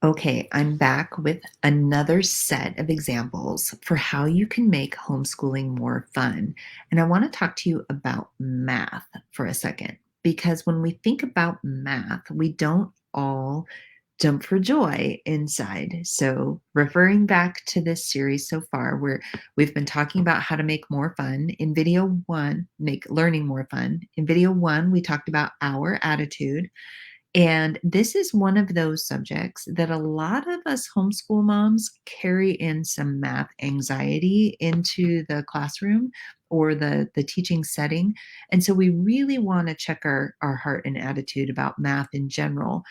Okay, I'm back with another set of examples for how you can make homeschooling more fun. And I want to talk to you about math for a second, because when we think about math, we don't all jump for joy inside. So, referring back to this series so far, where we've been talking about how to make more fun. In video one, make learning more fun. In video one, we talked about our attitude. And this is one of those subjects that a lot of us homeschool moms carry in some math anxiety into the classroom or the teaching setting. And so we really want to check our heart and attitude about math in general,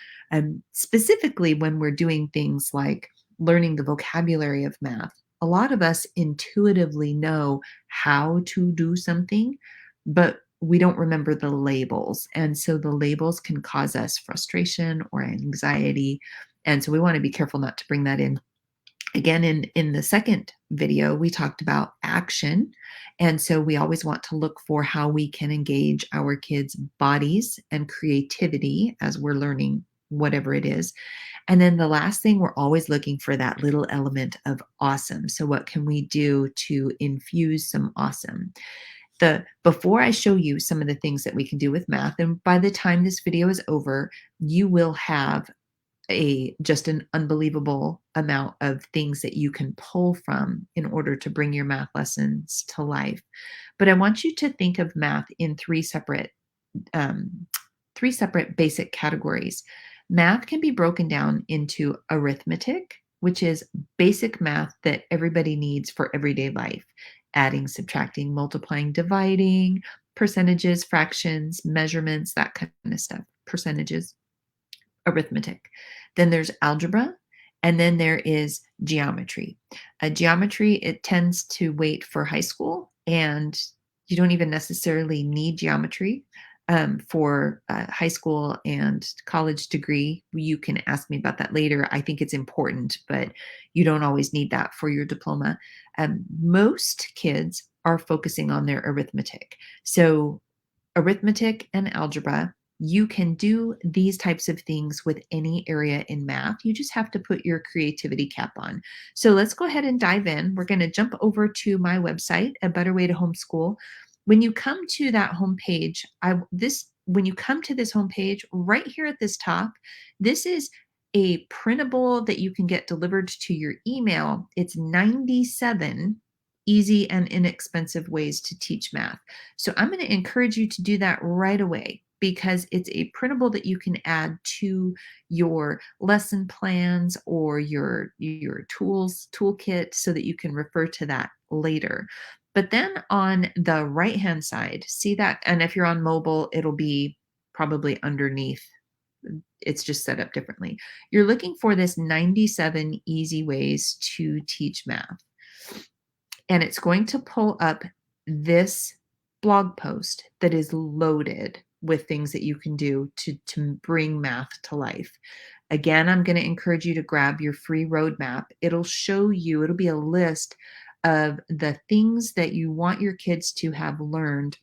specifically when we're doing things like learning the vocabulary of math. A lot of us intuitively know how to do something, but we don't remember the labels. And so the labels can cause us frustration or anxiety. And so we want to be careful not to bring that in. Again, in the second video, we talked about action. And so we always want to look for how we can engage our kids' bodies and creativity as we're learning whatever it is. And then the last thing, we're always looking for that little element of awesome. So, what can we do to infuse some awesome? The before I show you some of the things that we can do with math, and by the time this video is over, you will have a just an unbelievable amount of things that you can pull from in order to bring your math lessons to life. But I want you to think of math in um, three separate basic categories. Math can be broken down into arithmetic, which is basic math that everybody needs for everyday life: adding, subtracting, multiplying, dividing, percentages, fractions, measurements, that kind of stuff, percentages, arithmetic. Then there's algebra, and then there is geometry. Geometry, it tends to wait for high school, and you don't even necessarily need geometry for high school and college degree. You can ask me about that later. I think it's important, but you don't always need that for your diploma. Most kids are focusing on their arithmetic. So arithmetic and algebra, you can do these types of things with any area in math. You just have to put your creativity cap on. So let's go ahead and dive in. We're going to jump over to my website, A Better Way to Homeschool. When you come to that homepage, when you come to this homepage right here at this top, this is a printable that you can get delivered to your email. It's 97 easy and inexpensive ways to teach math. So I'm going to encourage you to do that right away, because it's a printable that you can add to your lesson plans or your tools toolkit so that you can refer to that later. But then on the right-hand side, see that? And if you're on mobile, it'll be probably underneath. It's just set up differently. You're looking for this 97 easy ways to teach math. And it's going to pull up this blog post that is loaded with things that you can do to bring math to life. Again, I'm going to encourage you to grab your free roadmap. It'll show you, it'll be a list of the things that you want your kids to have learned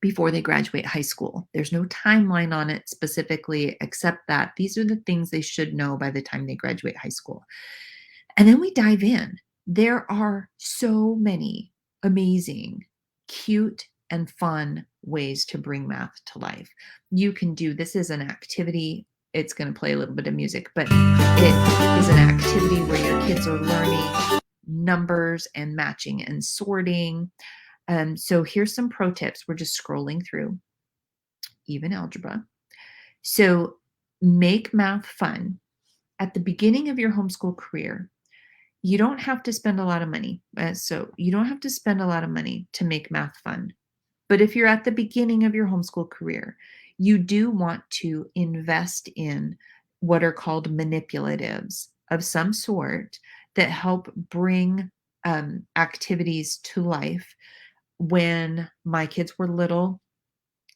before they graduate high school. There's no timeline on it specifically, except that these are the things they should know by the time they graduate high school. And then we dive in. There are so many amazing, cute, and fun ways to bring math to life. You can do this as an activity. It's going to play a little bit of music, but it is an activity where your kids are learning numbers and matching and sorting. So here's some pro tips. We're just scrolling through, even algebra. So make math fun. At the beginning of your homeschool career, you don't have to spend a lot of money. So you don't have to spend a lot of money to make math fun. But if you're at the beginning of your homeschool career, you do want to invest in what are called manipulatives of some sort that help bring activities to life. When my kids were little,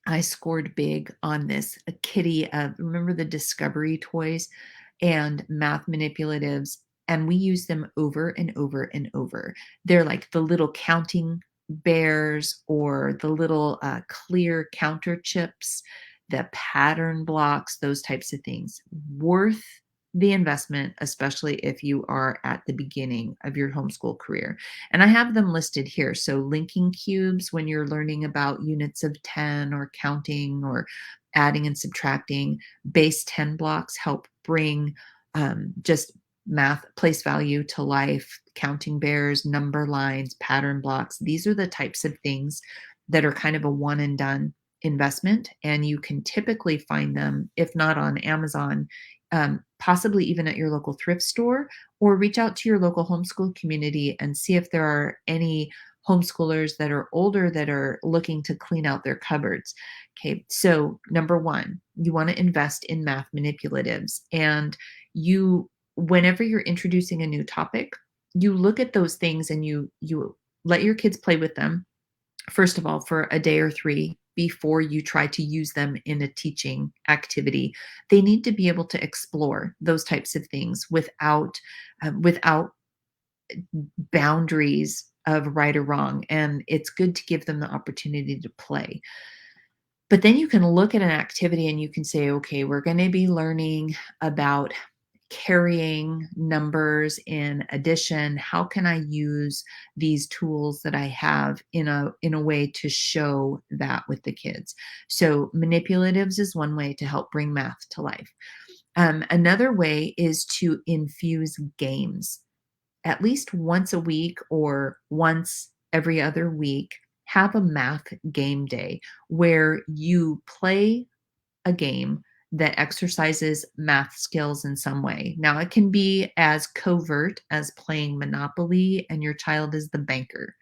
I scored big on this a kitty. Remember the Discovery toys and math manipulatives, and we use them over and over and over. They're like the little counting bears or the little clear counter chips, the pattern blocks, those types of things. Worth the investment, especially if you are at the beginning of your homeschool career. And I have them listed here. So, linking cubes when you're learning about units of 10 or counting or adding and subtracting. Base 10 blocks help bring just math, place value to life, counting bears, number lines, pattern blocks. These are the types of things that are kind of a one and done investment. And you can typically find them, if not on Amazon, possibly even at your local thrift store, or reach out to your local homeschool community and see if there are any homeschoolers that are older that are looking to clean out their cupboards. Okay, so number one, you want to invest in math manipulatives. And you, whenever you're introducing a new topic, you look at those things and you let your kids play with them, first of all, for a day or three before you try to use them in a teaching activity. They need to be able to explore those types of things without boundaries of right or wrong. And it's good to give them the opportunity to play. But then you can look at an activity and you can say, okay, we're going to be learning about carrying numbers in addition. How can I use these tools that I have in a way to show that with the kids? So manipulatives is one way to help bring math to life. Another way is to infuse games at least once a week or once every other week. Have a math game day where you play a game that exercises math skills in some way. Now, it can be as covert as playing Monopoly and your child is the banker.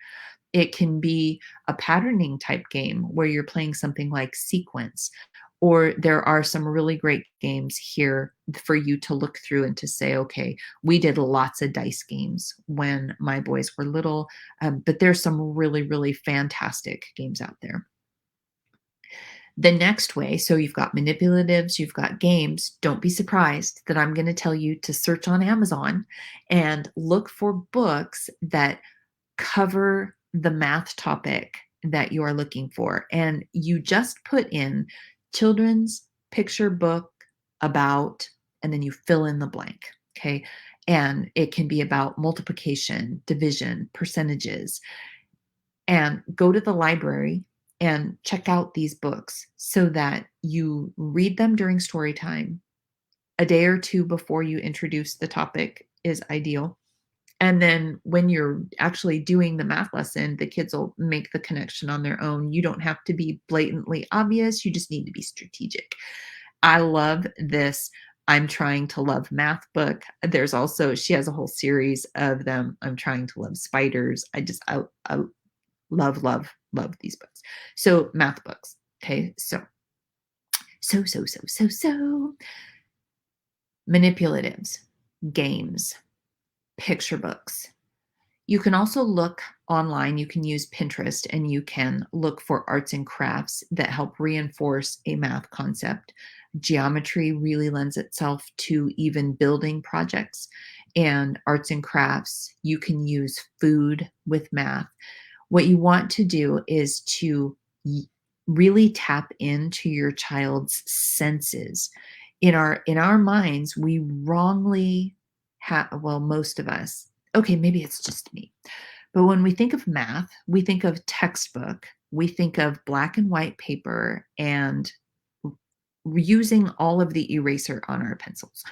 It can be a patterning type game where you're playing something like Sequence, or there are some really great games here for you to look through and to say, okay, we did lots of dice games when my boys were little, but there's some really, really fantastic games out there. The next way, so you've got manipulatives, you've got games. Don't be surprised that I'm going to tell you to search on Amazon and look for books that cover the math topic that you are looking for. And you just put in children's picture book about, and then you fill in the blank. Okay. And it can be about multiplication, division, percentages, and go to the library and check out these books so that you read them during story time. A day or two before you introduce the topic is ideal. And then when you're actually doing the math lesson, the kids will make the connection on their own. You don't have to be blatantly obvious. You just need to be strategic. I love this I'm Trying to Love Math book. There's also, she has a whole series of them. I'm Trying to Love Spiders. I love, love, love these books. So math books. Okay. So manipulatives, games, picture books. You can also look online. You can use Pinterest and you can look for arts and crafts that help reinforce a math concept. Geometry really lends itself to even building projects, and arts and crafts. You can use food with math. What you want to do is to really tap into your child's senses. In our minds, we wrongly have, well, most of us, okay, maybe it's just me, but when we think of math, we think of textbook, we think of black and white paper and using all of the eraser on our pencils.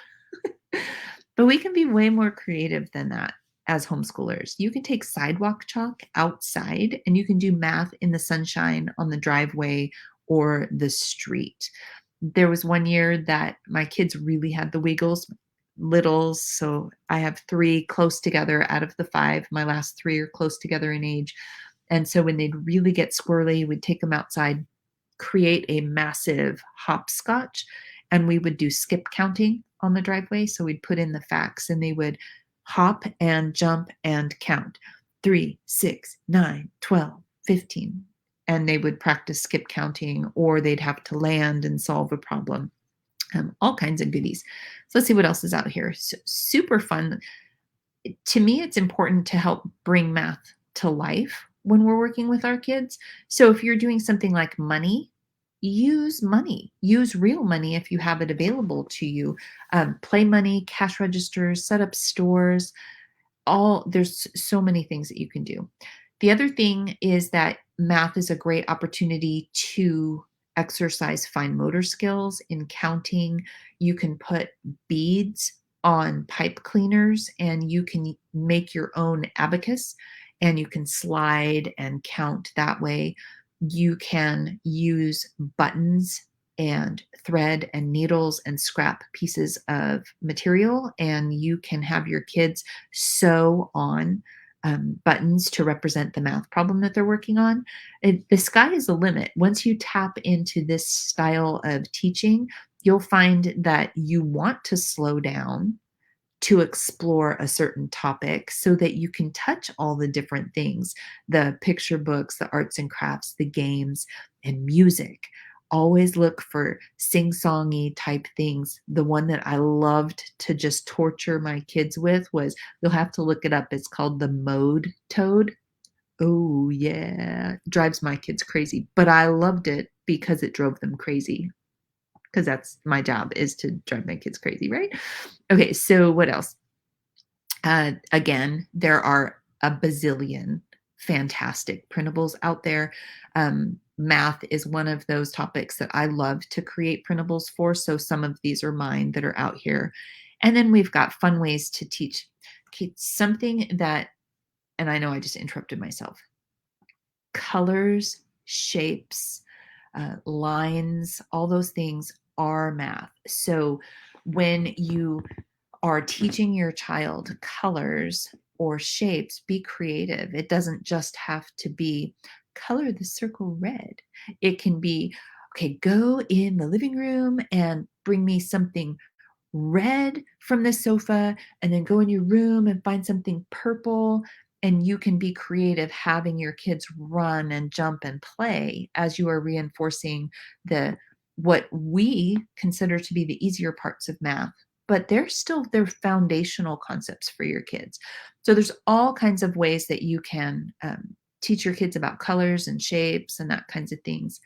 But we can be way more creative than that as homeschoolers. You can take sidewalk chalk outside and you can do math in the sunshine on the driveway or the street. There was one year that my kids really had the wiggles, littles. So I have three close together out of the five. My last three are close together in age. And so when they'd really get squirrely, we'd take them outside, create a massive hopscotch, and we would do skip counting on the driveway. So we'd put in the facts and they would hop and jump and count 3, 6, 9, 12, 15. And they would practice skip counting, or they'd have to land and solve a problem. All kinds of goodies. So let's see what else is out here. So, super fun. To me, it's important to help bring math to life when we're working with our kids. So if you're doing something like money, use money. Use real money if you have it available to you. Play money, cash registers, set up stores, all there's so many things that you can do. The other thing is that math is a great opportunity to exercise fine motor skills in counting. You can put beads on pipe cleaners and you can make your own abacus and you can slide and count that way. You can use buttons and thread and needles and scrap pieces of material, and you can have your kids sew on buttons to represent the math problem that they're working on. The sky is the limit. Once you tap into this style of teaching, you'll find that you want to slow down to explore a certain topic so that you can touch all the different things, the picture books, the arts and crafts, the games, and music. Always look for sing-songy type things. The one that I loved to just torture my kids with was, you'll have to look it up. It's called the Mode Toad. Oh, yeah. Drives my kids crazy, but I loved it because it drove them crazy. Because that's my job, is to drive my kids crazy, right? Okay, so what else? Again, there are a bazillion fantastic printables out there. Math is one of those topics that I love to create printables for. So some of these are mine that are out here. And then we've got fun ways to teach. Okay, something that, and I know I just interrupted myself. Colors, shapes, lines, all those things are math. So when you are teaching your child colors or shapes, be creative. It doesn't just have to be color the circle red. It can be, okay, go in the living room and bring me something red from the sofa, and then go in your room and find something purple. And you can be creative, having your kids run and jump and play as you are reinforcing the what we consider to be the easier parts of math, but they're foundational concepts for your kids. So there's all kinds of ways that you can teach your kids about colors and shapes and that kinds of things.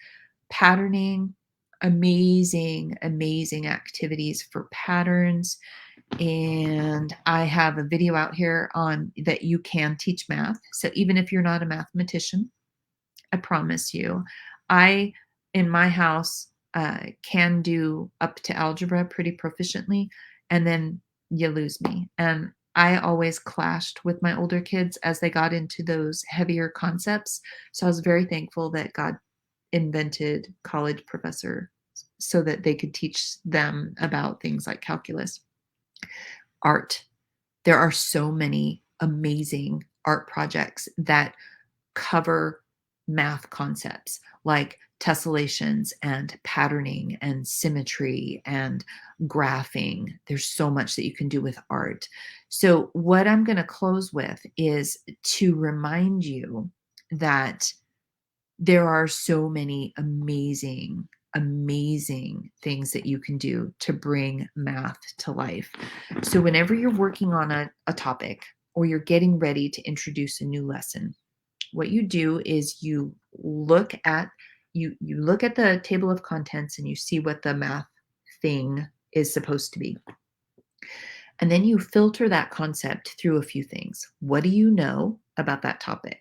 Patterning, amazing, amazing activities for patterns. And I have a video out here on that you can teach math. So even if you're not a mathematician, I promise you, I, in my house, can do up to algebra pretty proficiently, and then you lose me. And I always clashed with my older kids as they got into those heavier concepts. So I was very thankful that God invented college professor so that they could teach them about things like calculus. Art. There are so many amazing art projects that cover math concepts like tessellations and patterning and symmetry and graphing. There's so much that you can do with art. So, what I'm going to close with is to remind you that there are so many amazing, amazing things that you can do to bring math to life. So, whenever you're working on a topic or you're getting ready to introduce a new lesson, what you do is you look at the table of contents and you see what the math thing is supposed to be. And then you filter that concept through a few things. What do you know about that topic?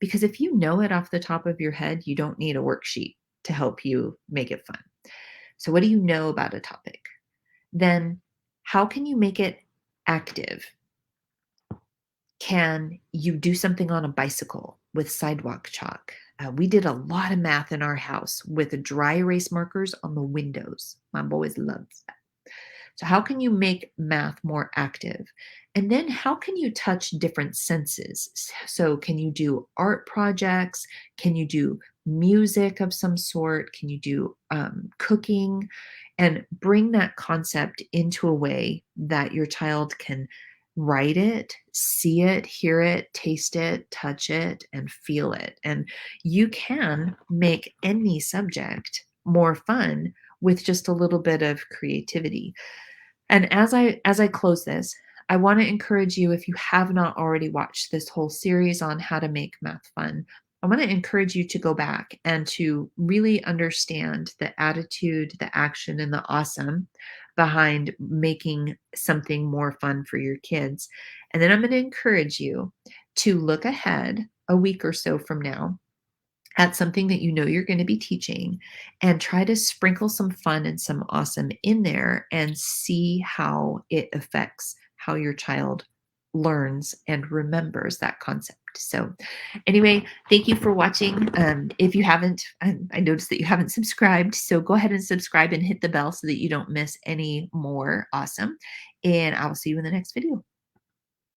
Because if you know it off the top of your head, you don't need a worksheet to help you make it fun. So, what do you know about a topic? Then, how can you make it active? Can you do something on a bicycle with sidewalk chalk? We did a lot of math in our house with dry erase markers on the windows. My boys loves that. So, how can you make math more active? And then, how can you touch different senses? So, can you do art projects? Can you do music of some sort? Can you do cooking? And bring that concept into a way that your child can write it, see it, hear it, taste it, touch it, and feel it. And you can make any subject more fun with just a little bit of creativity. And as I close this, I want to encourage you, if you have not already watched this whole series on how to make math fun, I want to encourage you to go back and to really understand the attitude, the action, and the awesome behind making something more fun for your kids. And then I'm going to encourage you to look ahead a week or so from now at something that you know you're going to be teaching and try to sprinkle some fun and some awesome in there and see how it affects how your child learns and remembers that concept. So, anyway, thank you for watching. If you haven't, I noticed that you haven't subscribed. So, go ahead and subscribe and hit the bell so that you don't miss any more awesome. And I will see you in the next video.